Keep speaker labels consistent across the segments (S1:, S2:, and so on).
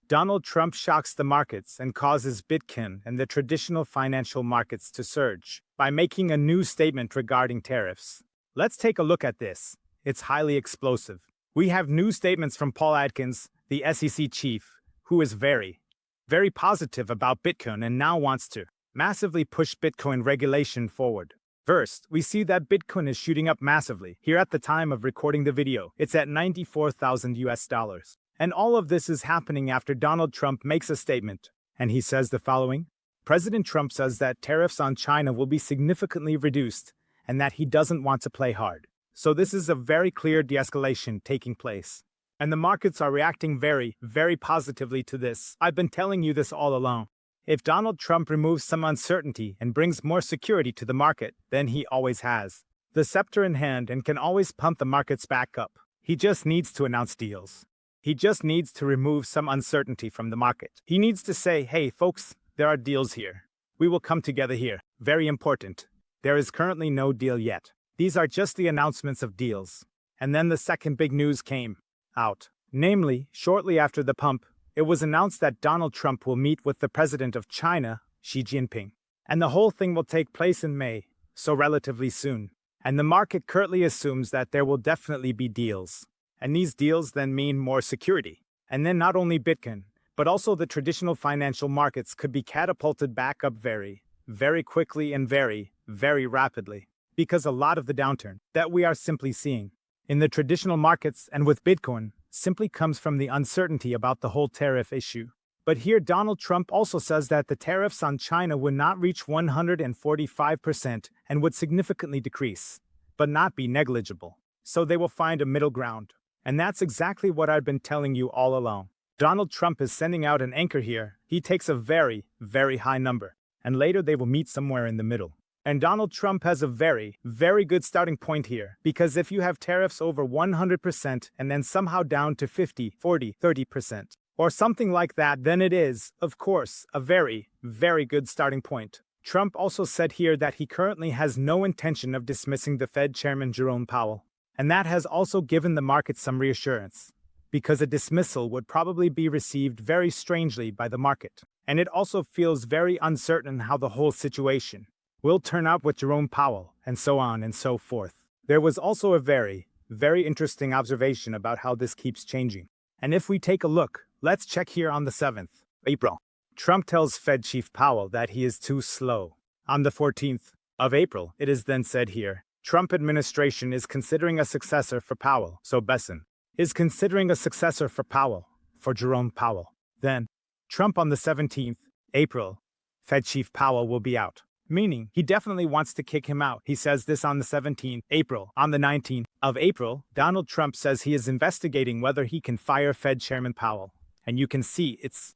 S1: Donald Trump shocks the markets and causes Bitcoin and the traditional financial markets to surge by making a new statement regarding tariffs. Let's take a look at this. It's highly explosive. We have new statements from Paul Atkins, the SEC chief, who is very positive about Bitcoin and now wants to massively push Bitcoin regulation forward. First, we see that Bitcoin is shooting up massively. Here at the time of recording the video, it's at 94,000 US dollars. And all of this is happening after Donald Trump makes a statement, and he says the following. President Trump says that tariffs on China will be significantly reduced and that he doesn't want to play hard. So this is a very clear de-escalation taking place. And the markets are reacting very positively to this. I've been telling you this all along. If Donald Trump removes some uncertainty and brings more security to the market, then he always has the scepter in hand and can always pump the markets back up. He just needs to announce deals. He just needs to remove some uncertainty from the market. He needs to say, hey folks, there are deals here. We will come together here. Very important. There is currently no deal yet. These are just the announcements of deals. And then the second big news came out. Namely, shortly after the pump, it was announced that Donald Trump will meet with the president of China, Xi Jinping. And the whole thing will take place in May, so relatively soon. And the market currently assumes that there will definitely be deals. And these deals then mean more security. And then not only Bitcoin, but also the traditional financial markets could be catapulted back up very quickly and very rapidly. Because a lot of the downturn that we are simply seeing in the traditional markets and with Bitcoin simply comes from the uncertainty about the whole tariff issue. But here Donald Trump also says that the tariffs on China would not reach 145% and would significantly decrease, but not be negligible. So they will find a middle ground. And that's exactly what I've been telling you all along. Donald Trump is sending out an anchor here. He takes a very high number, and later they will meet somewhere in the middle. And Donald Trump has a very good starting point here, because if you have tariffs over 100% and then somehow down to 50, 40, 30%, or something like that, then it is, of course, a very good starting point. Trump also said here that he currently has no intention of dismissing the Fed Chairman Jerome Powell. And that has also given the market some reassurance, because a dismissal would probably be received very strangely by the market. And it also feels very uncertain how the whole situation will turn out with Jerome Powell, and so on and so forth. There was also a very interesting observation about how this keeps changing. And if we take a look, let's check here on the 7th April. Trump tells Fed Chief Powell that he is too slow. On the 14th of April, it is then said here, Trump administration is considering a successor for Powell, so Besson is considering a successor for Powell, for Jerome Powell. Then, Trump on the 17th April, Fed Chief Powell will be out, meaning he definitely wants to kick him out. He says this on the 17th April. On the 19th of April, Donald Trump says he is investigating whether he can fire Fed Chairman Powell, and you can see it's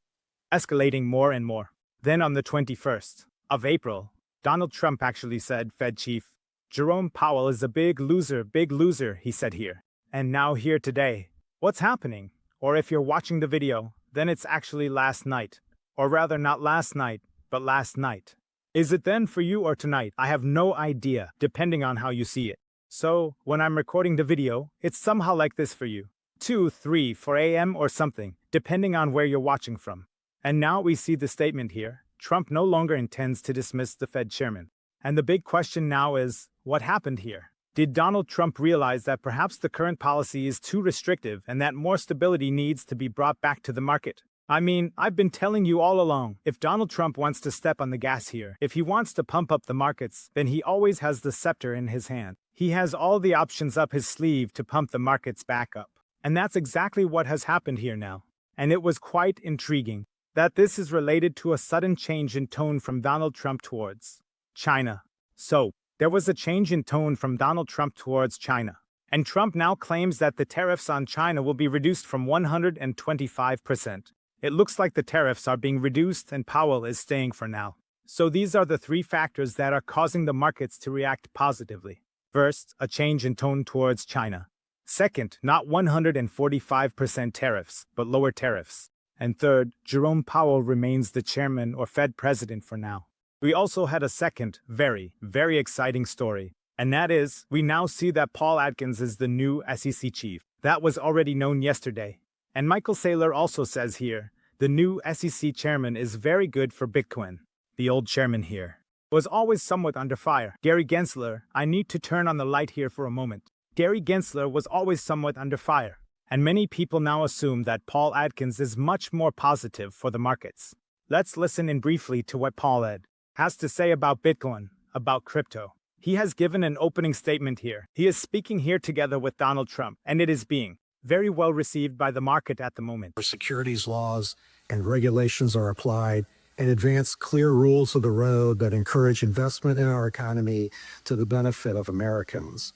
S1: escalating more and more. Then on the 21st of April, Donald Trump actually said, Fed Chief Jerome Powell is a big loser, he said here. And now here today. What's happening? Or if you're watching the video, then it's actually last night. Or rather not last night, but last night. Is it then for you or tonight? I have no idea, depending on how you see it. So, when I'm recording the video, it's somehow like this for you. 2, 3, 4 a.m. or something, depending on where you're watching from. And now we see the statement here. Trump no longer intends to dismiss the Fed chairman. And the big question now is, what happened here? Did Donald Trump realize that perhaps the current policy is too restrictive and that more stability needs to be brought back to the market? I mean, I've been telling you all along, if Donald Trump wants to step on the gas here, if he wants to pump up the markets, then he always has the scepter in his hand. He has all the options up his sleeve to pump the markets back up. And that's exactly what has happened here now. And it was quite intriguing that this is related to a sudden change in tone from Donald Trump towards China. So, there was a change in tone from Donald Trump towards China. And Trump now claims that the tariffs on China will be reduced from 125%. It looks like the tariffs are being reduced and Powell is staying for now. So these are the three factors that are causing the markets to react positively. First, a change in tone towards China. Second, not 145% tariffs, but lower tariffs. And third, Jerome Powell remains the chairman or Fed president for now. We also had a second, very exciting story. And that is, we now see that Paul Atkins is the new SEC chief. That was already known yesterday. And Michael Saylor also says here The new SEC chairman is very good for Bitcoin. The old chairman here was always somewhat under fire. Gary Gensler, I need to turn on the light here for a moment. Gary Gensler was always somewhat under fire, and many people now assume that Paul Atkins is much more positive for the markets. Let's listen in briefly to what Paul Ed has to say about Bitcoin, about crypto. He has given an opening statement here. He is speaking here together with Donald Trump, and it is being very well received by the market at the moment.
S2: Securities laws and regulations are applied and advance clear rules of the road that encourage investment in our economy to the benefit of Americans.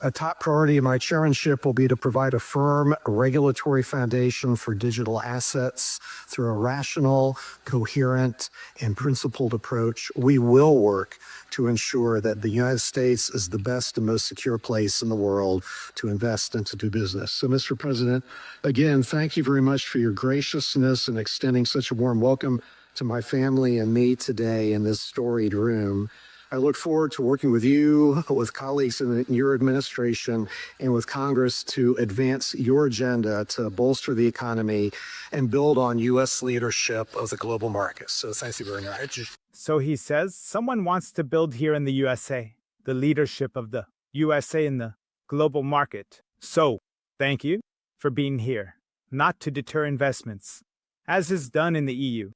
S2: A top priority of my chairmanship will be to provide a firm regulatory foundation for digital assets through a rational, coherent, and principled approach. We will work to ensure that the United States is the best and most secure place in the world to invest and to do business. So, Mr. President, again, thank you very much for your graciousness and extending such a warm welcome to my family and me today in this storied room. I look forward to working with you, with colleagues in your administration, and with Congress to advance your agenda to bolster the economy and build on U.S. leadership of the global markets. So thank you very much.
S1: So he says someone wants to build here in the USA, the leadership of the USA in the global market. So, thank you for being here, not to deter investments, as is done in the EU,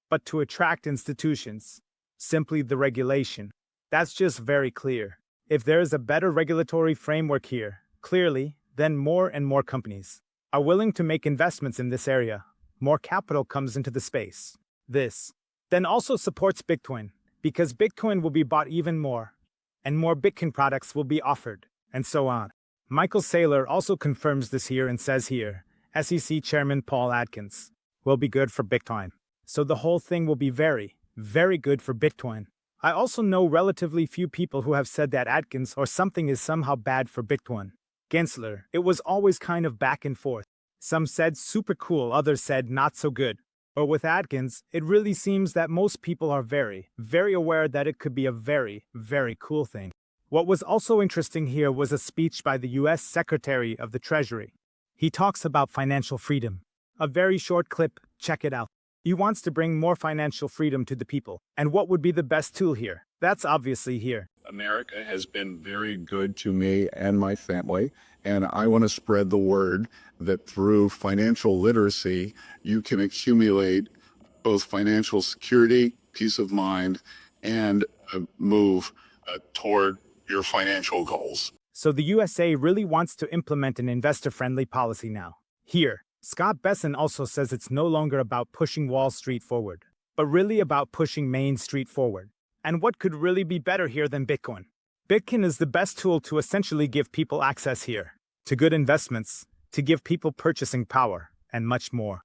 S1: but to attract institutions, simply the regulation. That's just very clear. If there is a better regulatory framework here, clearly, then more and more companies are willing to make investments in this area. More capital comes into the space. This then also supports Bitcoin, because Bitcoin will be bought even more, and more Bitcoin products will be offered, and so on. Michael Saylor also confirms this here and says here, SEC Chairman Paul Atkins will be good for Bitcoin. So the whole thing will be very, very good for Bitcoin. I also know relatively few people who have said that Atkins or something is somehow bad for Bitcoin. Gensler, it was always kind of back and forth. Some said super cool, others said not so good. Or with Atkins, it really seems that most people are very, very aware that it could be a very, very cool thing. What was also interesting here was a speech by the US Secretary of the Treasury. He talks about financial freedom. A very short clip, check it out. He wants to bring more financial freedom to the people. And what would be the best tool here? That's obviously here.
S3: America has been very good to me and my family, and I want to spread the word that through financial literacy, you can accumulate both financial security, peace of mind, and move toward your financial goals.
S1: So the USA really wants to implement an investor-friendly policy now. Here, Scott Besson also says it's no longer about pushing Wall Street forward, but really about pushing Main Street forward. And what could really be better here than Bitcoin? Bitcoin is the best tool to essentially give people access here to good investments, to give people purchasing power, and much more.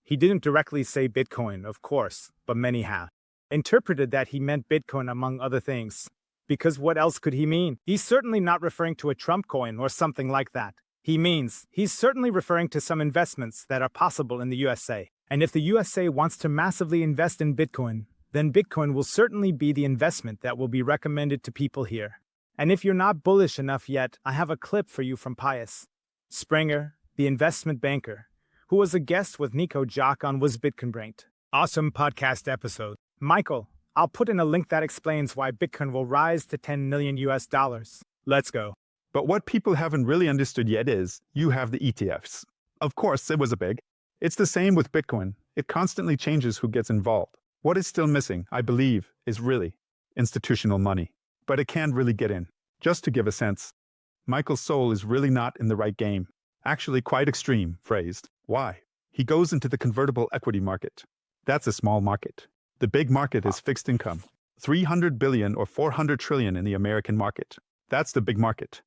S1: He didn't directly say Bitcoin, of course, but many have interpreted that he meant Bitcoin among other things. Because what else could he mean? He's certainly not referring to a Trump coin or something like that. He's certainly referring to some investments that are possible in the USA. And if the USA wants to massively invest in Bitcoin, then Bitcoin will certainly be the investment that will be recommended to people here. And if you're not bullish enough yet, I have a clip for you from Pius Springer, the investment banker, who was a guest with Nico Jock on Was Bitcoin Brained. Awesome podcast episode. Michael, I'll put in a link that explains why Bitcoin will rise to 10 million US dollars. Let's go.
S4: But what people haven't really understood yet is, you have the ETFs. Of course, it was a big. It's the same with Bitcoin. It constantly changes who gets involved. What is still missing, I believe, is really institutional money. But it can't really get in. Just to give a sense, Michael Soul is really not in the right game. Actually quite extreme, phrased. Why? He goes into the convertible equity market. That's a small market. The big market is fixed income. 300 billion or 400 trillion in the American market. That's the big market.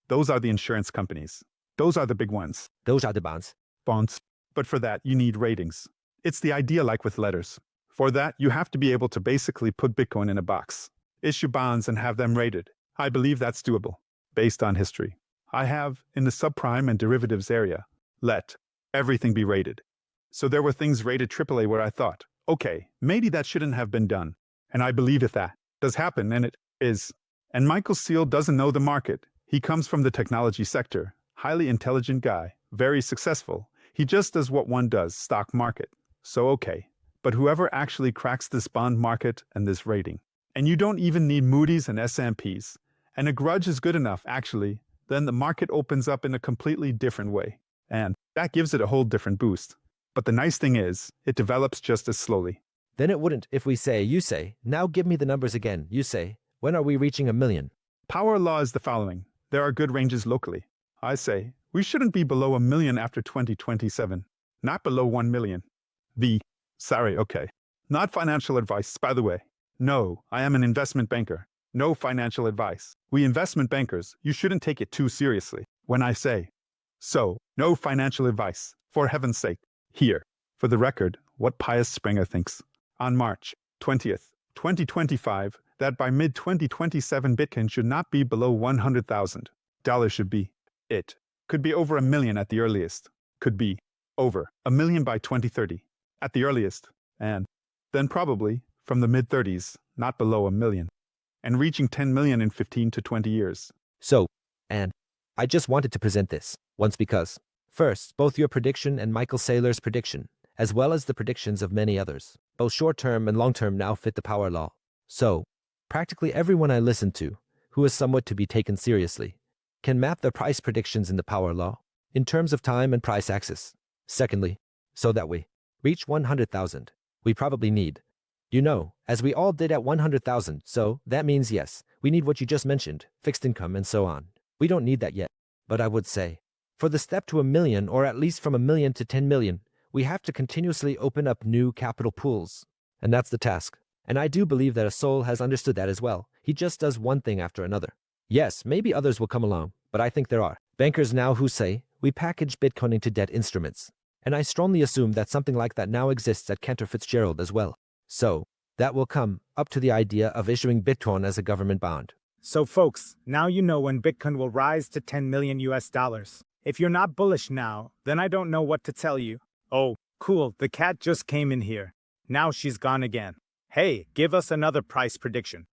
S4: Those are the insurance companies. Those are the big ones.
S5: Those are the bonds.
S4: Bonds. But for that, you need ratings. It's the idea like with letters. For that, you have to be able to basically put Bitcoin in a box, issue bonds and have them rated. I believe that's doable, based on history. I have, in the subprime and derivatives area, let everything be rated. So there were things rated AAA where I thought, okay, maybe that shouldn't have been done. And I believe if that does happen, and it is. And Michael Seal doesn't know the market. He comes from the technology sector, highly intelligent guy, very successful. He just does what one does, stock market. so okay. But whoever actually cracks this bond market and this rating. And you don't even need Moody's and S&Ps. And a grudge is good enough, actually. Then the market opens up in a completely different way. And that gives it a whole different boost. But the nice thing is, it develops just as slowly.
S5: Then it wouldn't if we say, you say, now give me the numbers again, you say, when are we reaching 1 million?
S4: Power law is the following. There are good ranges locally. I say, we shouldn't be below 1 million after 2027. Not below 1 million. Sorry, okay. Not financial advice, by the way. No, I am an investment banker. No financial advice. We investment bankers, you shouldn't take it too seriously when I say. So, no financial advice, for heaven's sake. Here, for the record, what Pius Springer thinks. On March 20th, 2025, that by mid-2027 Bitcoin should not be below $100,000 should be it. Could be over 1 million at the earliest. Could be over 1 million by 2030 at the earliest. And then probably from the mid-30s, not below 1 million. And reaching 10 million in 15 to 20 years.
S5: So, and I just wanted to present this once because, first, both your prediction and Michael Saylor's prediction, as well as the predictions of many others, both short-term and long-term now fit the power law. So, practically everyone I listen to, who is somewhat to be taken seriously, can map the price predictions in the power law in terms of time and price axis. Secondly, so that we reach 100,000, we probably need, as we all did at 100,000, so that means yes, we need what you just mentioned, fixed income and so on. We don't need that yet, but I would say, for the step to 1 million or at least from 1 million to 10 million, we have to continuously open up new capital pools. And that's the task. And I do believe that a soul has understood that as well. He just does one thing after another. Yes, maybe others will come along, but I think there are bankers now who say, we package Bitcoin into debt instruments. And I strongly assume that something like that now exists at Cantor Fitzgerald as well. So, that will come up to the idea of issuing Bitcoin as a government bond.
S1: So folks, now you know when Bitcoin will rise to 10 million US dollars. If you're not bullish now, then I don't know what to tell you. Oh, cool, the cat just came in here. Now she's gone again. Hey, give us another price prediction.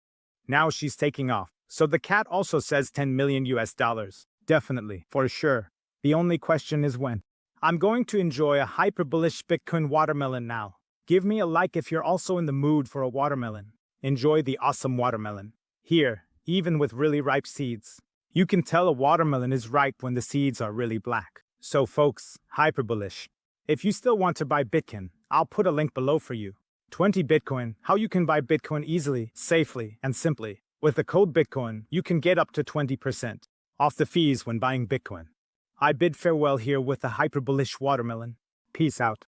S1: Now she's taking off. So the cat also says 10 million US dollars. Definitely, for sure. The only question is when. I'm going to enjoy a hyper bullish Bitcoin watermelon now. Give me a like if you're also in the mood for a watermelon. Enjoy the awesome watermelon. Here, even with really ripe seeds. You can tell a watermelon is ripe when the seeds are really black. So folks, hyper bullish. If you still want to buy Bitcoin, I'll put a link below for you. 20 Bitcoin, how you can buy Bitcoin easily, safely, and simply. With the code Bitcoin, you can get up to 20% off the fees when buying Bitcoin. I bid farewell here with the hyper bullish watermelon. Peace out.